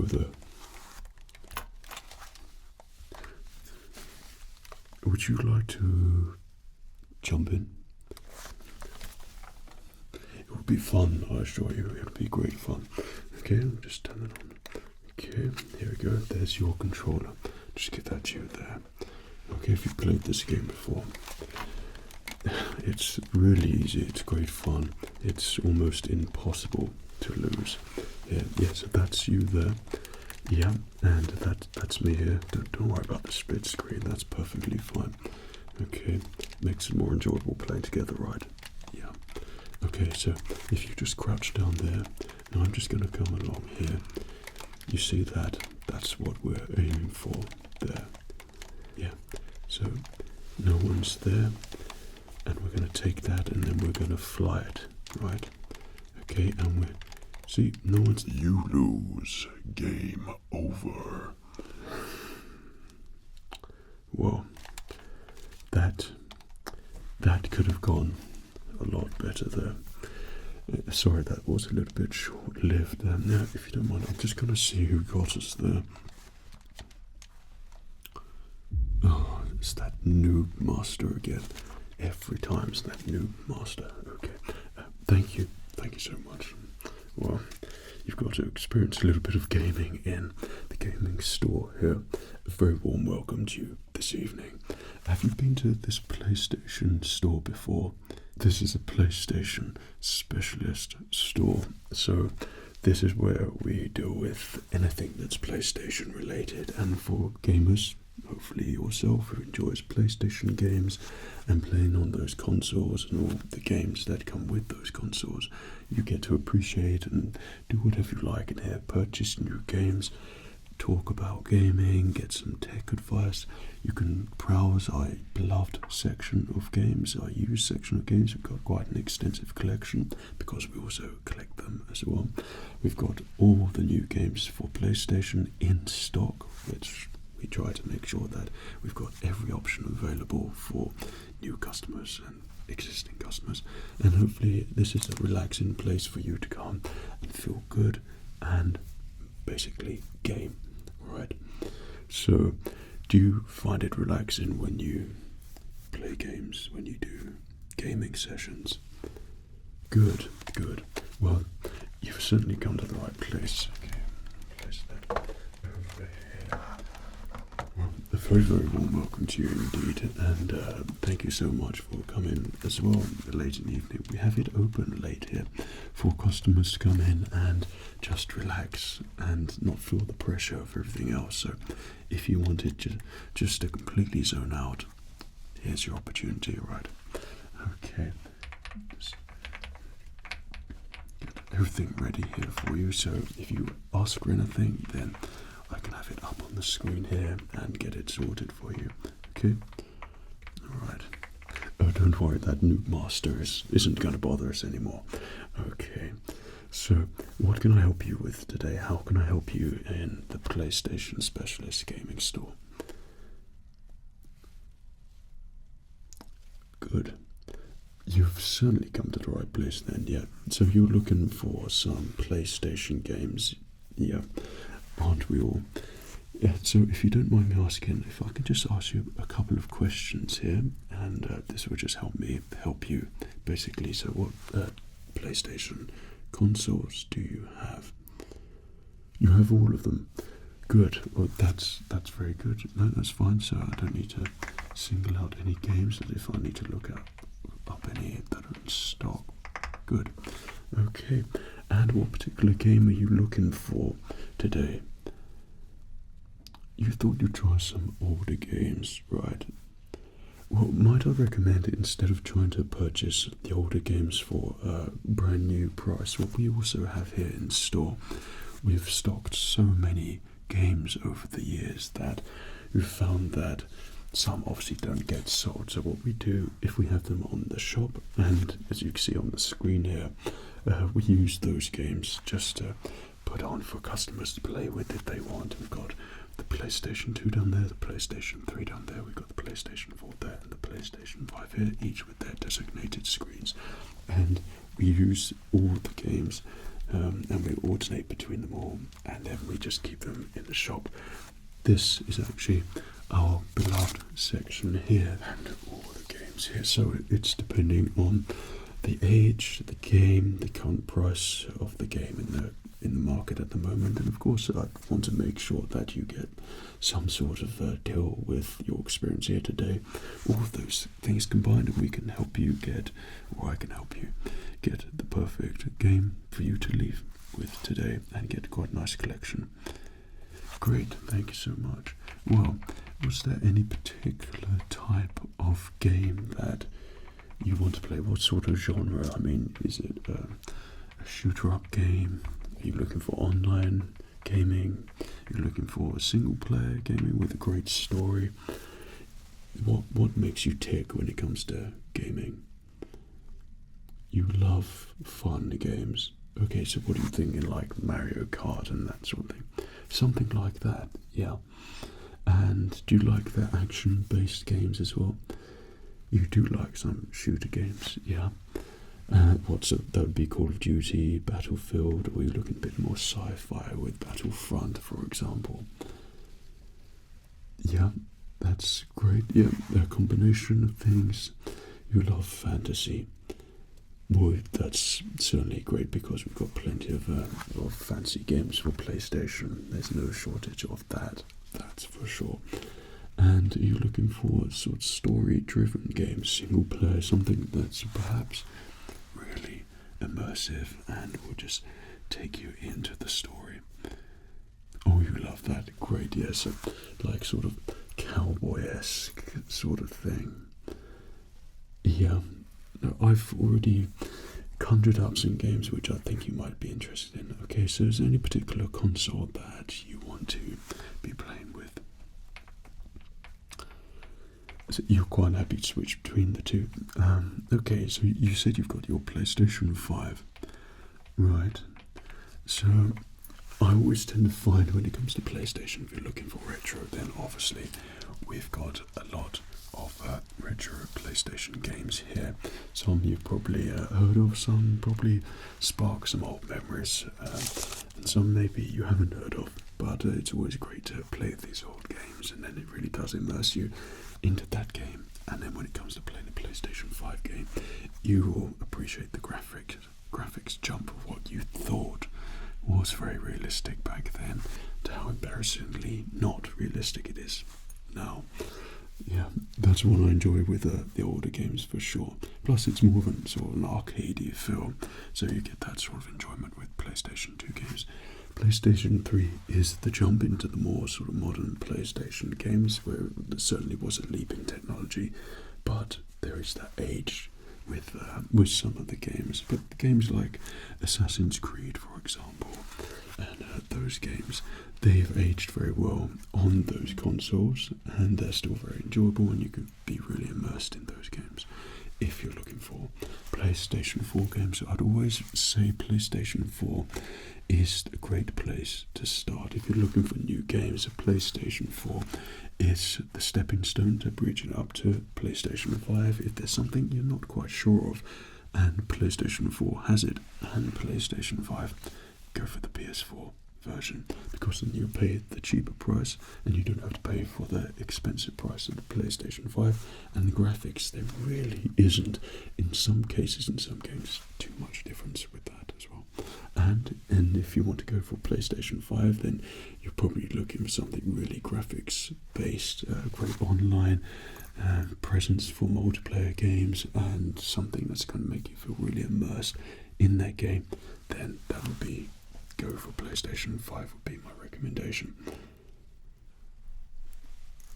the... Would you like to jump in? It would be fun, I assure you. It would be great fun. Okay, I'll just turn it on. Okay, here we go. There's your controller. Just give that to you there. Okay, if you've played this game before, it's really easy. It's great fun. It's almost impossible to lose. Yeah, so that's you there. Yeah, and that's me here. Don't worry about the split screen. That's perfectly fine. Okay, makes it more enjoyable playing together, right? Yeah. Okay, so if you just crouch down there, and I'm just going to come along here. You see that? That's what we're aiming for there. Yeah. So no one's there, and we're going to take that, and then we're going to fly it, right? Okay, and we're... See, no one's... You lose. Game over. Well, that could have gone a lot better there. Sorry, that was a little bit short-lived. Now, if you don't mind, I'm just going to see who got us there. Oh, it's that noob master again. Every time it's that noob master. Okay, thank you so much. Well, you've got to experience a little bit of gaming in the gaming store here. A very warm welcome to you this evening. Have you been to this PlayStation store before? This is a PlayStation specialist store, so this is where we deal with anything that's PlayStation related, and for gamers, hopefully yourself, who enjoys PlayStation games and playing on those consoles and all the games that come with those consoles, you get to appreciate and do whatever you like in here, purchase new games, talk about gaming, get some tech advice. You can browse our beloved section of games, our used section of games. We've got quite an extensive collection because we also collect them as well. We've got all the new games for PlayStation in stock, which we try to make sure that we've got every option available for new customers and existing customers. And hopefully this is a relaxing place for you to come and feel good and basically game, right? So do you find it relaxing when you play games, when you do gaming sessions? Good. Well, you've certainly come to the right place. Okay, place that over here. Well, a very warm welcome to you indeed, and thank you so much for coming as well late in the evening. We have it open late here for customers to come in and just relax and not feel the pressure of everything else. So if you wanted just to completely zone out, here's your opportunity, right? Okay. Just get everything ready here for you, so if you ask for anything, then I can have it up on the screen here and get it sorted for you. Okay? Alright. Oh, don't worry, that noob master isn't going to bother us anymore. Okay. So, what can I help you with today? How can I help you in the PlayStation Specialist Gaming Store? Good. You've certainly come to the right place then, yeah. So you're looking for some PlayStation games, yeah. Aren't we all? Yeah, so if you don't mind me asking, if I can just ask you a couple of questions here, and this will just help you basically. So what PlayStation consoles do you have? You have all of them. Good. Well, that's very good. No, that's fine. So I don't need to single out any games that if I need to look up any that are in stock. Good. Okay. And what particular game are you looking for today? You thought you'd try some older games, right? Well, might I recommend, instead of trying to purchase the older games for a brand new price, what we also have here in store, we've stocked so many games over the years that we've found that some obviously don't get sold. So what we do, if we have them on the shop, and as you can see on the screen here, we use those games just to put on for customers to play with if they want. We've got the PlayStation 2 down there, the PlayStation 3 down there, we've got the PlayStation 4 there, and the PlayStation 5 here, each with their designated screens. And we use all the games and we alternate between them all, and then we just keep them in the shop. This is actually our beloved section here, and all the games here. So it's depending on the age, the game, the current price of the game in the market at the moment, and of course I want to make sure that you get some sort of deal with your experience here today. All of those things combined, and we can help you get, or I can help you get the perfect game for you to leave with today and get quite a nice collection. Great, thank you so much. Well, was there any particular type of game that you want to play? What sort of genre? I mean, is it a shooter-up game? Are you looking for online gaming? Are you looking for a single-player gaming with a great story? What makes you tick when it comes to gaming? You love fun games. Okay, so what are you thinking, like Mario Kart and that sort of thing? Something like that, yeah. And do you like the action-based games as well? You do like some shooter games, yeah. That would be Call of Duty, Battlefield, or you're looking a bit more sci-fi with Battlefront, for example. Yeah, that's great. Yeah, a combination of things. You love fantasy. Boy, that's certainly great because we've got plenty of fancy games for PlayStation. There's no shortage of that, that's for sure. And you're looking for sort of story-driven games, single-player, something that's perhaps really immersive and will just take you into the story. Oh, you love that. Great, yes. So, like sort of cowboy-esque sort of thing. Yeah. Now, I've already conjured up some games which I think you might be interested in. Okay, so is there any particular console that you want to be playing with? So you're quite happy to switch between the two. Okay, so you said you've got your PlayStation 5. Right. So I always tend to find when it comes to PlayStation, if you're looking for retro, then obviously we've got a lot of retro PlayStation games here. Some you've probably heard of, some probably spark some old memories, and some maybe you haven't heard of, but it's always great to play these old games, and then it really does immerse you into that game. And then when it comes to playing a PlayStation 5 game, you will appreciate the graphics jump of what you thought was very realistic back then to how embarrassingly not realistic it is now. Yeah, that's what I enjoy with the older games for sure. Plus, it's more of an sort of an arcadey feel, so you get that sort of enjoyment with PlayStation 2 games. PlayStation 3 is the jump into the more sort of modern PlayStation games, where there certainly was a leap in technology, but there is that age with some of the games. But games like Assassin's Creed, for example, and those games, they've aged very well on those consoles, and they're still very enjoyable, and you can be really immersed in those games. If you're looking for PlayStation 4 games, I'd always say PlayStation 4 is a great place to start. If you're looking for new games, a PlayStation 4 is the stepping stone to bridging up to PlayStation 5. If there's something you're not quite sure of, and PlayStation 4 has it, and PlayStation 5, go for the PS4 version, because then you pay the cheaper price and you don't have to pay for the expensive price of the PlayStation 5. And the graphics, there really isn't, in some cases, in some games, too much difference with that as well. And if you want to go for PlayStation 5, then you're probably looking for something really graphics based, great online presence for multiplayer games, and something that's going to make you feel really immersed in that game. Then that would be go for PlayStation 5 would be my recommendation.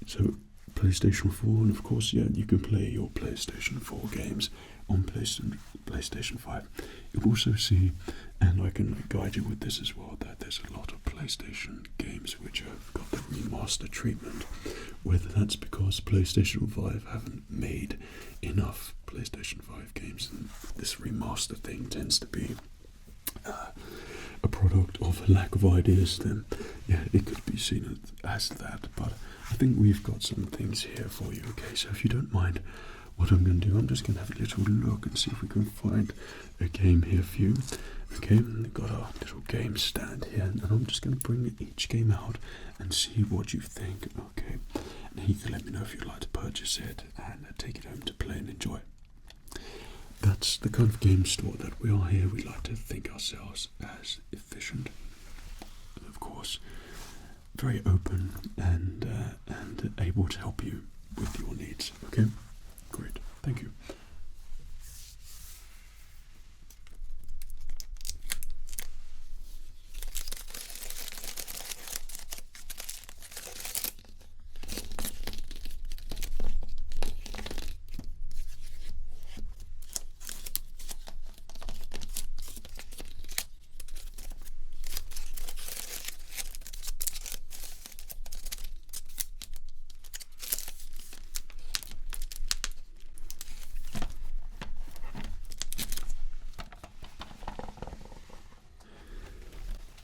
So PlayStation 4, and of course, yeah, you can play your PlayStation 4 games on PlayStation 5. You'll also see, and I can guide you with this as well, that there's a lot of PlayStation games which have got the remaster treatment, whether that's because PlayStation 5 haven't made enough PlayStation 5 games, and this remaster thing tends to be a product of a lack of ideas, then yeah, it could be seen as that. But I think we've got some things here for you. Okay, so if you don't mind, what I'm going to do, I'm just going to have a little look and see if we can find a game here for you. Okay, we've got our little game stand here, and I'm just going to bring each game out and see what you think. Okay, and you can let me know if you'd like to purchase it and take it home to play and enjoy. That's the kind of game store that we are here. We like to think ourselves as efficient, and of course, very open and able to help you with your needs. Okay, great, thank you.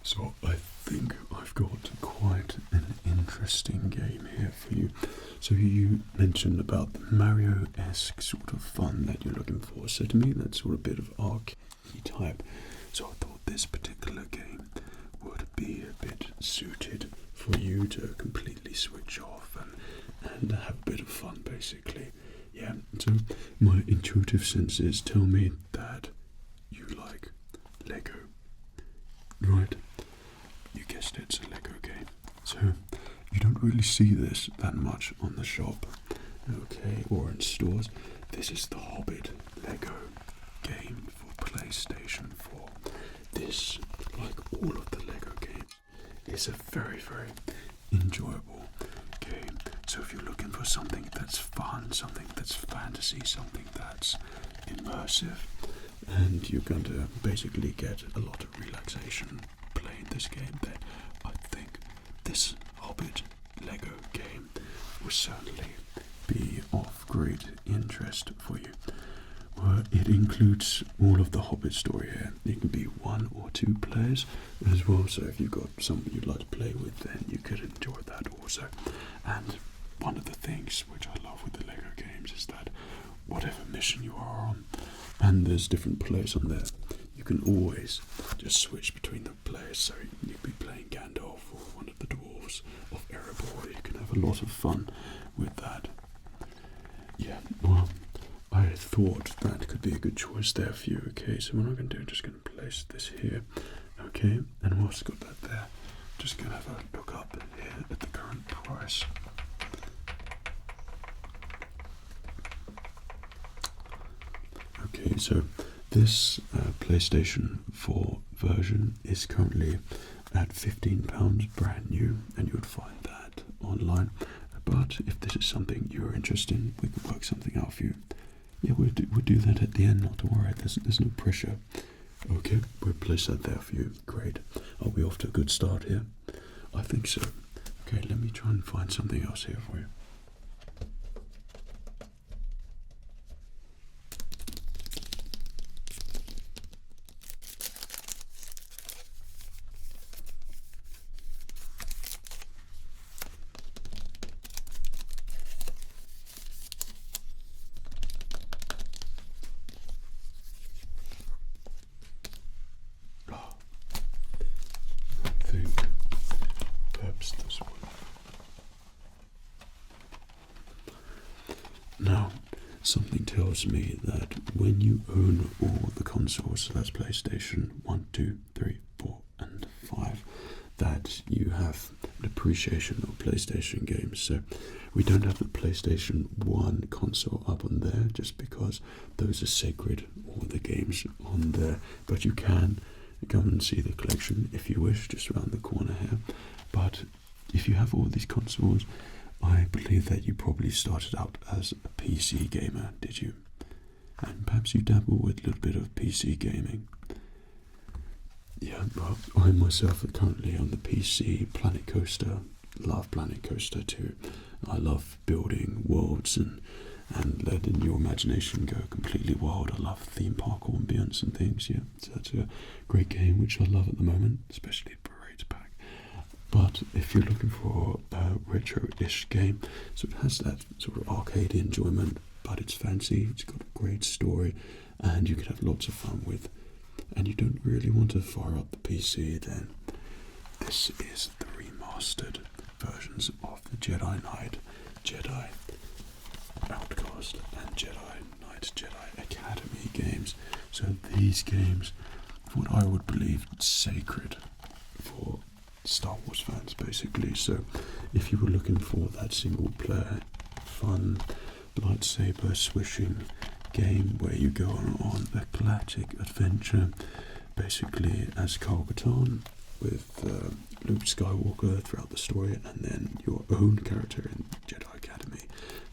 So I think I've got quite an interesting game here for you. So you mentioned about the Mario-esque sort of fun that you're looking for. So to me, that's sort of a bit of arcade type. So I thought this particular game would be a bit suited for you to completely switch off and have a bit of fun, basically. Yeah, so my intuitive senses tell me that you like Lego, right? You guessed it, it's a Lego game. So you don't really see this that much on the shop, okay, or in stores. This is the Hobbit Lego game for PlayStation 4. This, like all of the Lego games, is a very, very enjoyable game. So if you're looking for something that's fun, something that's fantasy, something that's immersive, and you're going to basically get a lot of relaxation playing this game, then I think this Hobbit Lego game will certainly be of great interest for you. It includes all of the Hobbit story here. It can be 1 or 2 players as well, so if you've got someone you'd like to play with, then you could enjoy that also. And one of the things which I love with the Lego games is that whatever mission you are on, and there's different players on there, you can always just switch between the players. So you could be playing Gandalf or one of the dwarves of Erebor. You can have a lot of fun with that. Yeah, well, I thought that could be a good choice there for you. Okay, so what I'm going to do, I'm just going to place this here. Okay, and whilst I've got that there, just going to have a look up here at the current price. Okay, so this PlayStation 4 version is currently at £15 brand new, and you would find that online. But if this is something you're interested in, we can work something out for you. Yeah, we'll do that at the end, not to worry, there's no pressure. Okay, we'll place that there for you. Great. Are we off to a good start here? I think so. Okay, let me try and find something else here for you. Perhaps this one. Now, something tells me that when you own all the consoles, so that's PlayStation 1, 2, 3, 4, and 5, that you have an appreciation of PlayStation games. So we don't have the PlayStation 1 console up on there just because those are sacred, all the games on there, but you can come and see the collection if you wish, just around the corner here. But if you have all these consoles, I believe that you probably started out as a PC gamer, did you? And perhaps you dabble with a little bit of PC gaming. Yeah, well, I myself are currently on the PC. Planet Coaster, love Planet Coaster too. I love building worlds and letting your imagination go completely wild. I love theme park ambience and things, yeah. So that's a great game which I love at the moment, especially Parade's Pack. But if you're looking for a retro-ish game, so it has that sort of arcade enjoyment, but it's fancy, it's got a great story, and you can have lots of fun with, and you don't really want to fire up the PC, then this is the remastered versions of the Jedi Knight, Jedi Outcast, and Jedi Knight, Jedi Academy games. So these games, what I would believe, sacred for Star Wars fans, basically. So if you were looking for that single player, fun, lightsaber swishing game where you go on a galactic adventure, basically as Kyle-Katarn with Luke Skywalker throughout the story, and then your own character in Jedi Academy,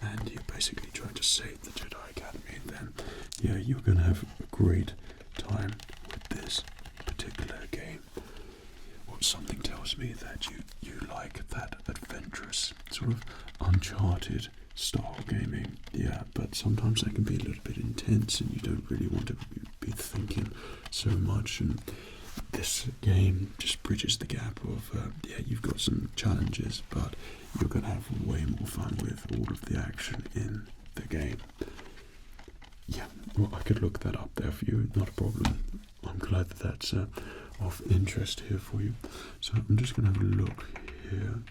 and you're basically trying to save the Jedi Academy, then yeah, you're going to have a great time with this particular game. Well, something tells me that you like that adventurous, sort of Uncharted style gaming, yeah, but sometimes that can be a little bit intense and you don't really want to be thinking so much, and this game just bridges the gap of, yeah, you've got some challenges, but you're going to have way more fun with all of the action in the game. Yeah, well, I could look that up there for you, not a problem. I'm glad that that's of interest here for you. So I'm just going to have a look here.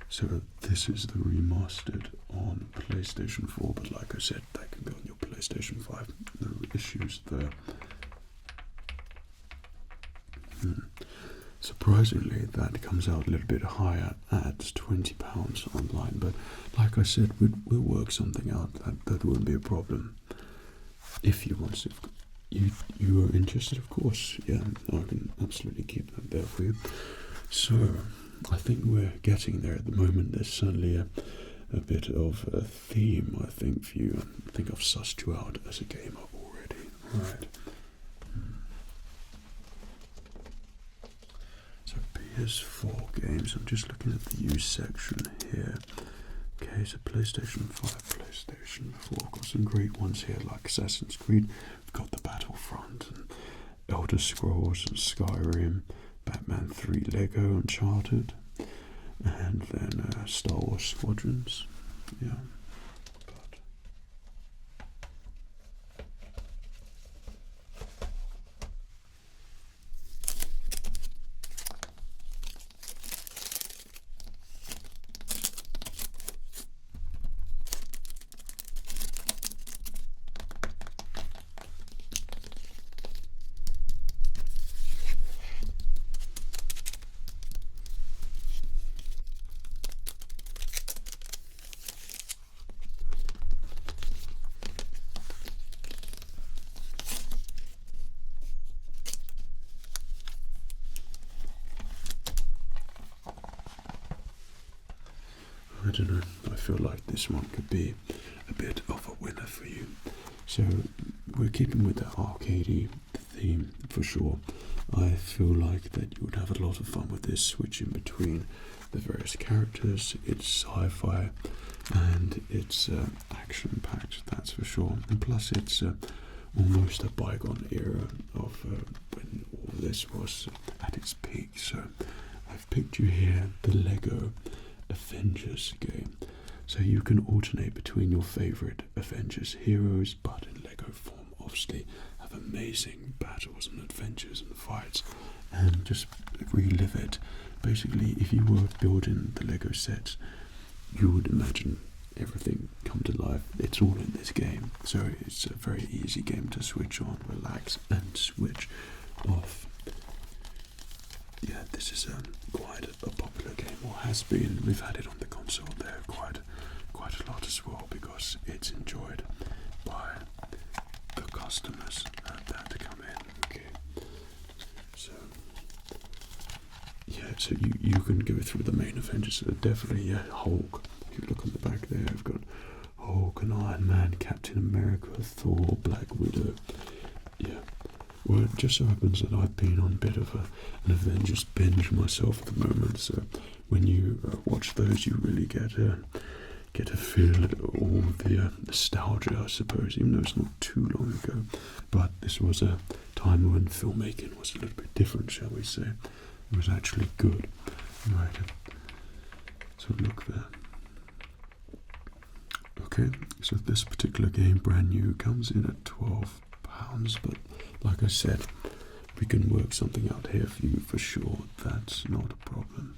So this is the remastered on PlayStation 4, but like I said, that can go on your PlayStation 5. No issues there. Surprisingly, that comes out a little bit higher at £20 online, but like I said, we'll work something out. That wouldn't be a problem. If you want to, you are interested, of course, yeah, I can absolutely keep that there for you. So I think we're getting there at the moment. There's certainly a bit of a theme, I think, for you. I think I've sussed you out as a gamer already. Right. So PS4 games, I'm just looking at the used section here. Okay, so PlayStation 5, PlayStation 4, got some great ones here like Assassin's Creed, we've got the Battlefront, and Elder Scrolls, and Skyrim, Batman 3, Lego, Uncharted, and then Star Wars Squadrons, yeah. I don't know, I feel like this one could be a bit of a winner for you. So we're keeping with the arcadey theme for sure. I feel like that you would have a lot of fun with this, switching between the various characters. It's sci-fi and it's action-packed, that's for sure. And plus it's almost a bygone era of when all this was at its peak. So I've picked you here the Lego Avengers game. So you can alternate between your favourite Avengers heroes, but in Lego form, obviously, have amazing battles and adventures and fights, and just relive it. Basically, if you were building the Lego sets, you would imagine everything come to life. It's all in this game, so it's a very easy game to switch on, relax, and switch off. Yeah, this is quite a popular game, or has been. We've had it on the console there quite a lot as well, because it's enjoyed by the customers that come in. Okay, so yeah, so you can go through the main Avengers. So definitely, yeah, Hulk. If you look on the back there, we've got Hulk and Iron Man, Captain America, Thor, Black Widow. Yeah. Well, it just so happens that I've been on a bit of an Avengers binge myself at the moment, so when you watch those, you really get a feel of all the nostalgia, I suppose, even though it's not too long ago. But this was a time when filmmaking was a little bit different, shall we say. It was actually good. Right, so look there. Okay, So this particular game, brand new, comes in at £12. But like I said, we can work something out here for you for sure. That's not a problem.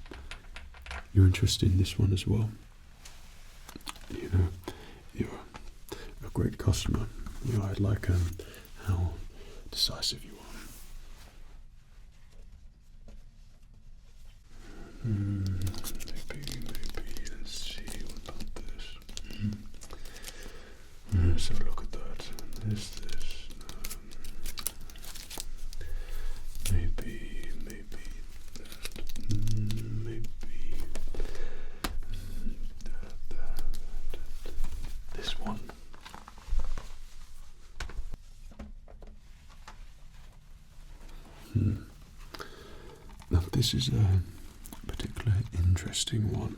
You're interested in this one as well? You know, you're a great customer. You know, I like how decisive you are. Maybe, let's see, what about this? Let's have a look at that. This. Maybe that. Maybe that. This one. Now this is a particularly interesting one,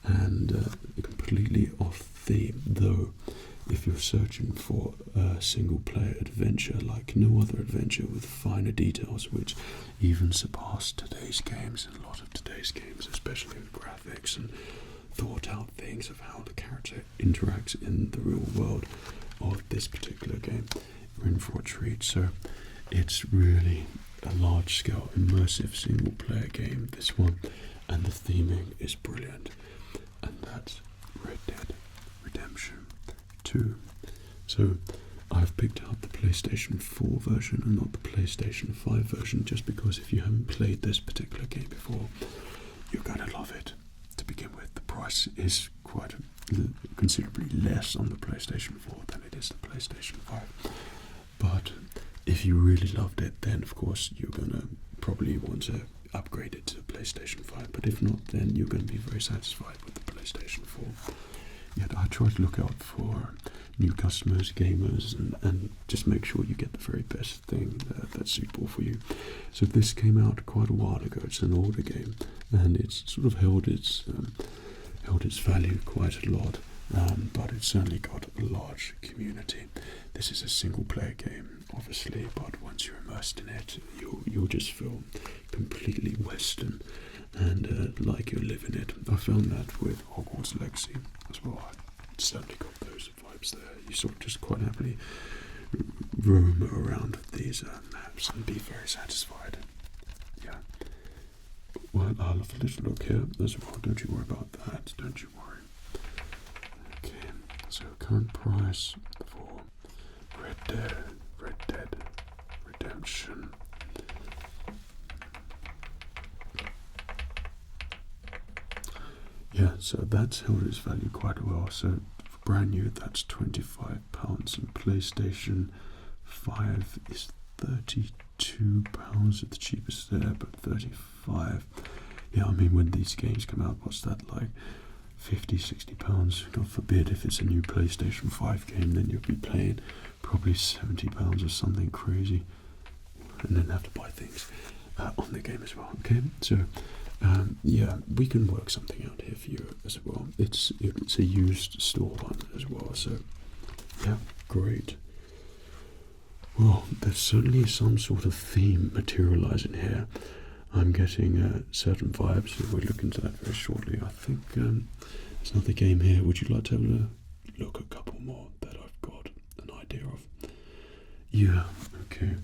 and completely off theme, though. If you're searching for a single-player adventure like no other adventure with finer details which even surpass today's games, and a lot of today's games, especially with graphics and thought-out things of how the character interacts in the real world of this particular game, we're in for a treat. So it's really a large-scale, immersive single-player game, this one, and the theming is brilliant, and that's Red Dead Redemption 2. So I've picked out the PlayStation 4 version and not the PlayStation 5 version, just because if you haven't played this particular game before, you're going to love it. To begin with, the price is quite considerably less on the PlayStation 4 than it is the PlayStation 5. But if you really loved it, then of course you're going to probably want to upgrade it to PlayStation 5. But if not, then you're going to be very satisfied with the PlayStation 4. Yet I try to look out for new customers, gamers, and just make sure you get the very best thing that's suitable for you. So this came out quite a while ago. It's an older game, and it's sort of held its value quite a lot, but it's certainly got a large community. This is a single-player game, obviously, but once you're immersed in it, you'll just feel completely Western and like you're living it. I found that with Hogwarts Legacy as well. I certainly got those vibes there. You sort of just quite happily roam around these maps and be very satisfied. Yeah. Well, I'll have a little look here as well. Don't you worry about that. Don't you worry. Okay. So current price for Red Dead Redemption. Yeah, so that's held its value quite well. So for brand new, that's £25, and PlayStation 5 is £32 at the cheapest there, but 35. Yeah, I mean, when these games come out, what's that, like £50-60? God forbid if it's a new PlayStation 5 game, then you'll be paying probably £70 or something crazy, and then have to buy things on the game as well. Okay, so yeah, we can work something out here for you as well. It's a used store one as well, so yeah, great. Well, there's certainly some sort of theme materializing here. I'm getting certain vibes, so we'll look into that very shortly. I think there's another game here. Would you like to have a look at a couple more that I've got an idea of? Yeah, okay.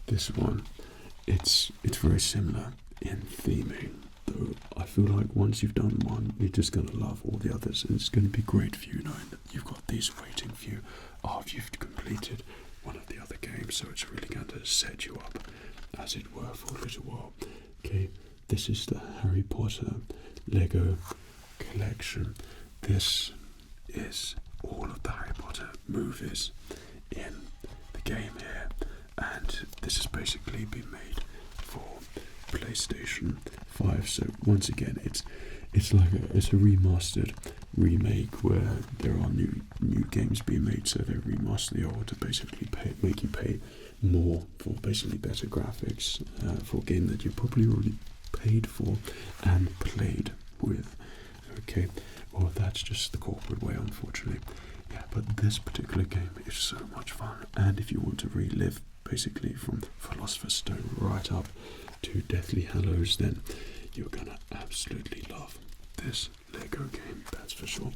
This one, it's very similar in theming, though I feel like once you've done one, you're just going to love all the others, and it's going to be great for you knowing that you've got these waiting for you after you've completed one of the other games, so it's really going to set you up, as it were, for a little while. Okay, this is the Harry Potter Lego collection. This is all of the Harry Potter movies in the game here, and this has basically been made PlayStation 5. So once again, it's like it's a remastered remake where there are new games being made. So they remaster the old to basically make you pay more for basically better graphics for a game that you probably already paid for and played with. Okay, well that's just the corporate way, unfortunately. Yeah, but this particular game is so much fun, and if you want to relive basically from Philosopher's Stone right up to Deathly Hallows, then you're gonna absolutely love this Lego game, that's for sure.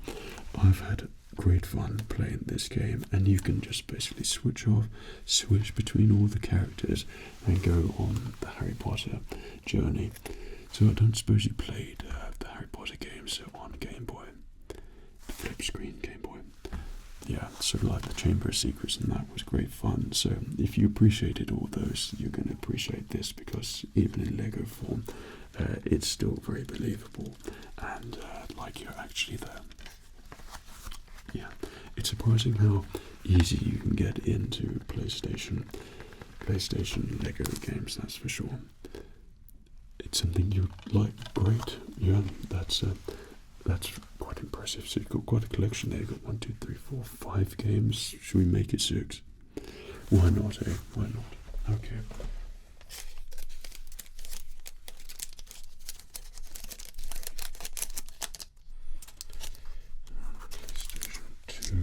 I've had great fun playing this game, and you can just basically switch between all the characters and go on the Harry Potter journey. So I don't suppose you played the Harry Potter games on Game Boy, the flip screen Game Boy. Yeah, sort of like the Chamber of Secrets, and that was great fun. So if you appreciated all those, you're going to appreciate this, because even in Lego form, it's still very believable and like you're actually there. Yeah, it's surprising how easy you can get into PlayStation Lego games, that's for sure. It's something you like, great. Yeah, that's quite impressive. So you've got quite a collection there. You've got 1, 2, 3, 4, 5 games. Should we make it 6? Why not, eh? Why not? Okay. PlayStation 2,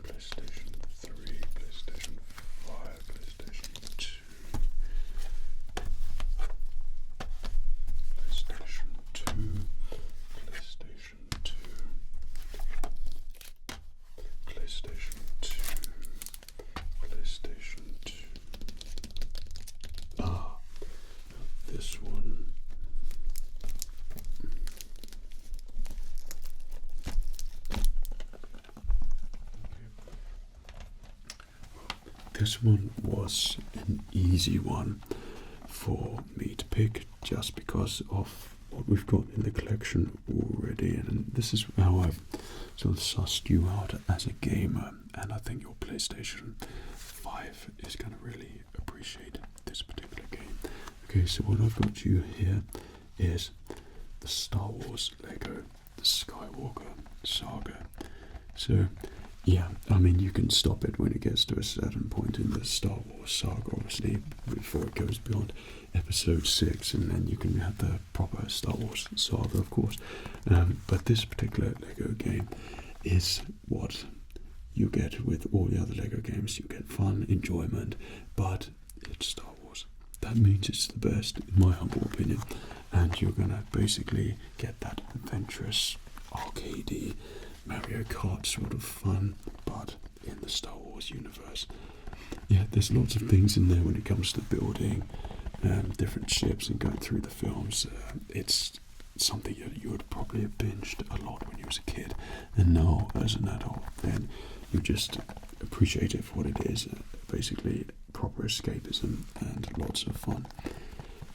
PlayStation 3, PlayStation 5, PlayStation 2. PlayStation 2, PlayStation 2, PlayStation 2, PlayStation 2. Ah, this one. This one was an easy one for me to pick, just because of what we've got in the collection already, and this is how I've sort of sussed you out as a gamer, and I think your PlayStation 5 is going to really appreciate this particular game. Okay, so what I've got you here is the Star Wars Lego, the Skywalker Saga. So yeah, I mean, you can stop it when it gets to a certain point in the Star Wars saga, obviously, before it goes beyond episode 6, and then you can have the proper Star Wars saga, of course. But this particular Lego game is what you get with all the other Lego games. You get fun, enjoyment, but it's Star Wars. That means it's the best, in my humble opinion, and you're going to basically get that adventurous, arcadey, Mario Kart sort of fun, but in the Star Wars universe. Yeah, there's lots of things in there when it comes to building different ships and going through the films. It's something that you would probably have binged a lot when you was a kid, and now as an adult, then you just appreciate it for what it is. Basically, proper escapism and lots of fun.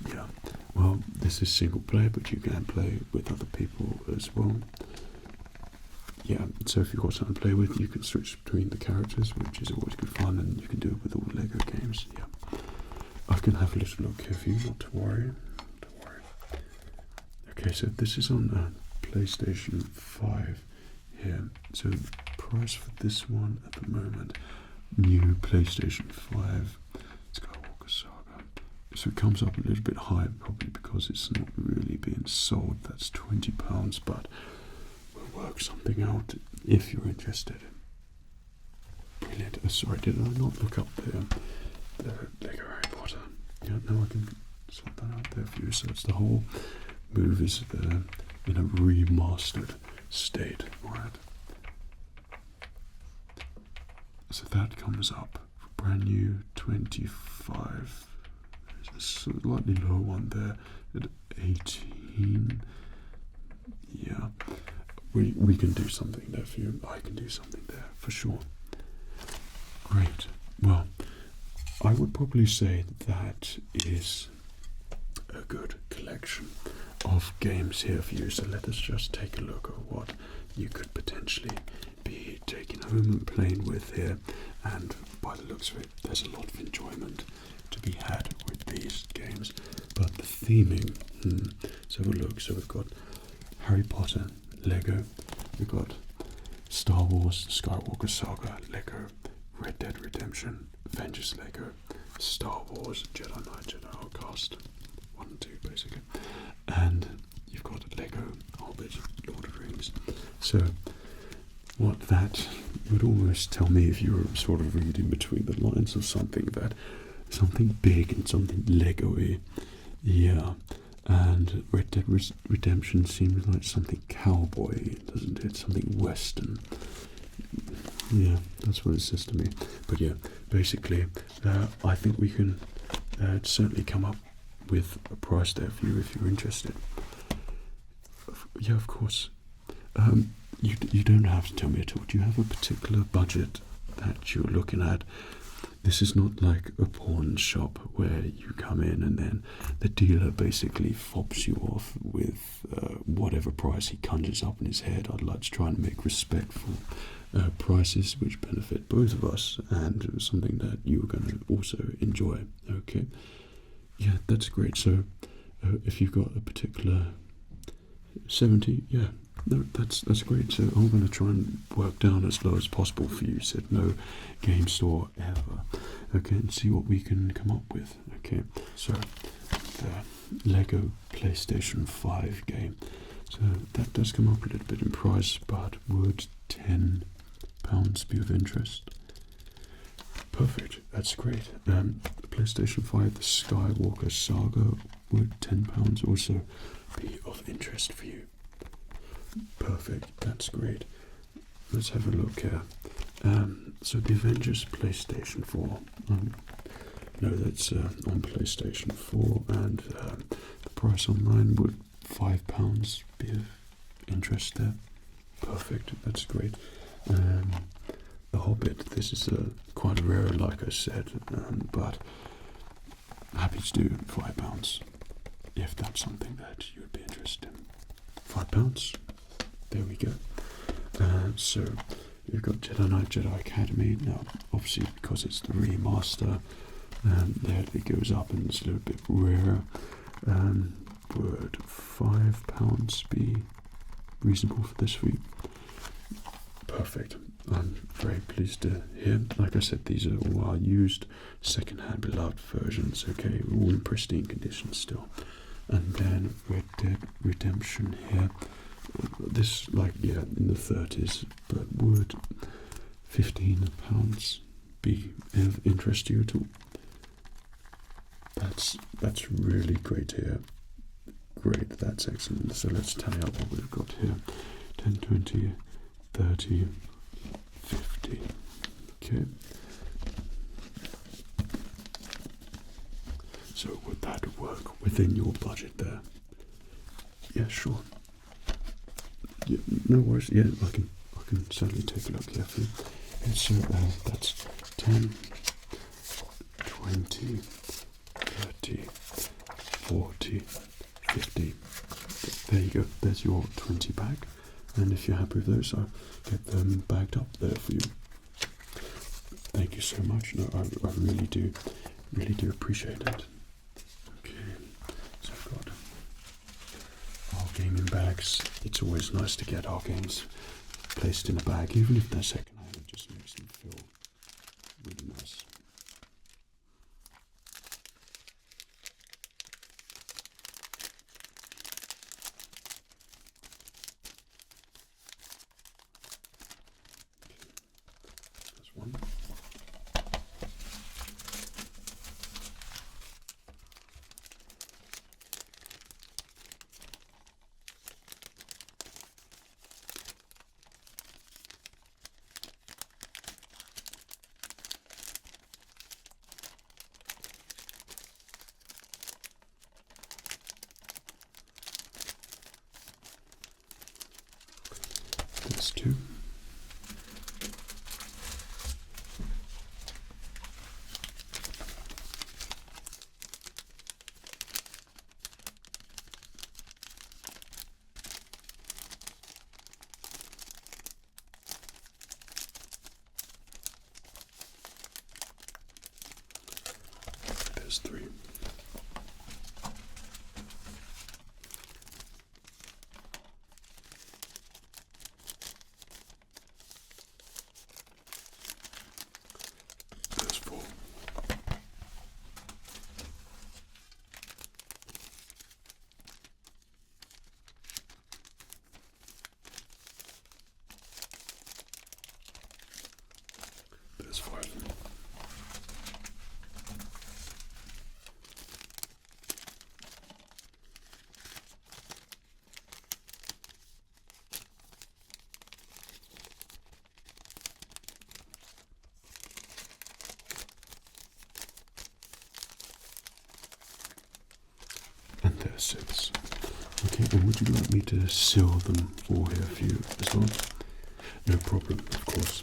Yeah, well, this is single player, but you can play with other people as well. Yeah, so if you've got someone to play with, you can switch between the characters, which is always good fun, and you can do it with all the Lego games. Yeah, I can have a little look here for you, not to worry. Don't worry. Okay, so this is on PlayStation 5 here. So the price for this one at the moment, new PlayStation 5 Skywalker Saga. So it comes up a little bit high, probably because it's not really being sold. That's £20, but work something out if you're interested. Brilliant. Sorry, did I not look up the Lego Harry Potter? Yeah, no, I can sort that out there for you. So it's the whole movie is in a remastered state. Alright. So that comes up for brand new 25. There's a slightly lower one there at 18. Yeah. We can do something there for you. I can do something there for sure. Great. Well, I would probably say that is a good collection of games here for you. So let us just take a look at what you could potentially be taking home and playing with here. And by the looks of it, there's a lot of enjoyment to be had with these games. But the theming, let's have a look. So we've got Harry Potter, Lego, we've got Star Wars, Skywalker Saga, Lego, Red Dead Redemption, Avengers Lego, Star Wars, Jedi Knight, Jedi Outcast, 1 and 2 basically. And you've got Lego, Hobbit, Lord of the Rings. So what that would almost tell me, if you were sort of reading between the lines of something, that something big and something Lego-y, yeah. And Red Dead Redemption seems like something cowboy, doesn't it? Something western. Yeah, that's what it says to me. But yeah, basically, I think we can certainly come up with a price there for you if you're interested. Yeah, of course. You don't have to tell me at all. Do you have a particular budget that you're looking at? This is not like a pawn shop where you come in and then the dealer basically fobs you off with whatever price he conjures up in his head. I'd like to try and make respectful prices which benefit both of us and something that you're going to also enjoy. Okay? Yeah, that's great. So if you've got a particular 70, yeah. No, that's great. So I'm going to try and work down as low as possible for you. Said no game store ever. Okay, and see what we can come up with. Okay, so the Lego PlayStation 5 game. So that does come up a little bit in price, but would £10 be of interest? Perfect. That's great. PlayStation 5, the Skywalker Saga, would £10 also be of interest for you? Perfect, that's great. Let's have a look here. So the Avengers PlayStation 4. No, that's on PlayStation 4, and the price online would £5 be of interest there. Perfect, that's great. The Hobbit, this is quite rare, like I said, but happy to do £5 if that's something that you would be interested in. £5. There we go. So you've got Jedi Knight, Jedi Academy. Now, obviously, because it's the remaster, there it goes up and it's a little bit rarer. Would £5 be reasonable for this for you? Perfect. I'm very pleased to hear. Like I said, these are all our used, second-hand, beloved versions. Okay, all in pristine condition still. And then Red Dead Redemption here. This, like, yeah, in the 30s, but would £15 be of interest to you at all? That's really great to hear. Great, that's excellent. So let's tally up what we've got here. 10, 20, 30, 50. Okay. So would that work within your budget there? Yeah, sure. Yeah, no worries. Yeah, I can certainly take a look here for you. And so that's 10, 20, 30, 40, 50. There you go. There's your 20 bag. And if you're happy with those, I'll get them bagged up there for you. Thank you so much. No, I really do appreciate it. Okay, so I've got our gaming bags. It's always nice to get our games placed in a bag, even if they're second hand. It just makes them feel really nice. There's one. There's two. There's 3. There's 4. There's 5. And there's 6. Okay, and would you like me to seal them all here for you as well? No problem, of course.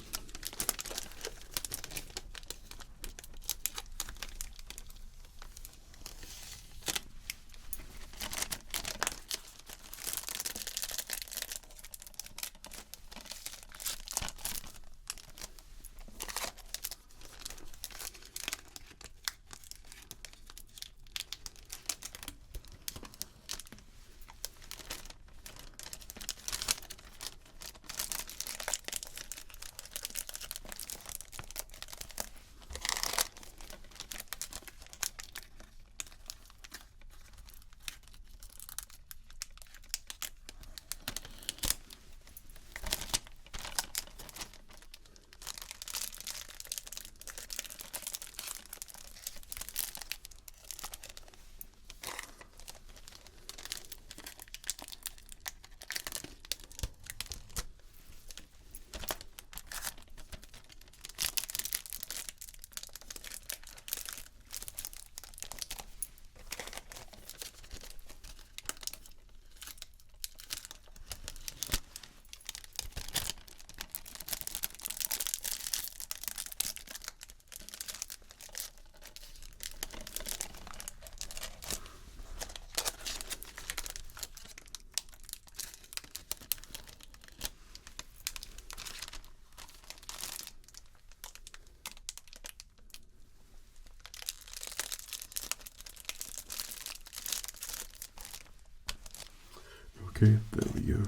Okay, there we go.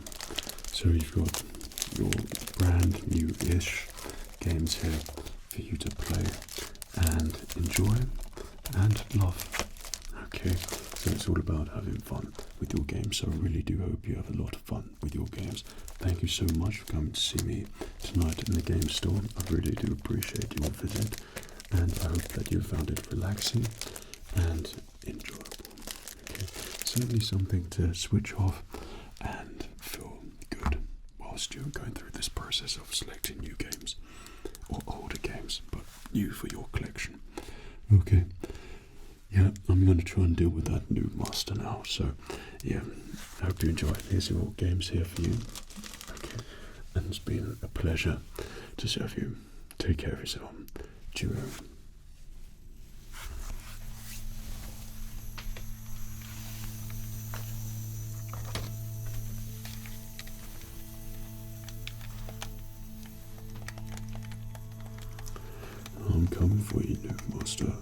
So you've got your brand new-ish games here for you to play and enjoy and love. Okay, so it's all about having fun with your games. So I really do hope you have a lot of fun with your games. Thank you so much for coming to see me tonight in the game store. I really do appreciate your visit, and I hope that you found it relaxing and enjoyable. Okay, certainly something to switch off and feel good whilst you're going through this process of selecting new games or older games, but new for your collection. Okay, yeah, I'm going to try and deal with that new master now. So, yeah, I hope you enjoy. Here's your games here for you. Okay, and it's been a pleasure to serve you. Take care of yourself. Cheerio. I'm coming for you, new master.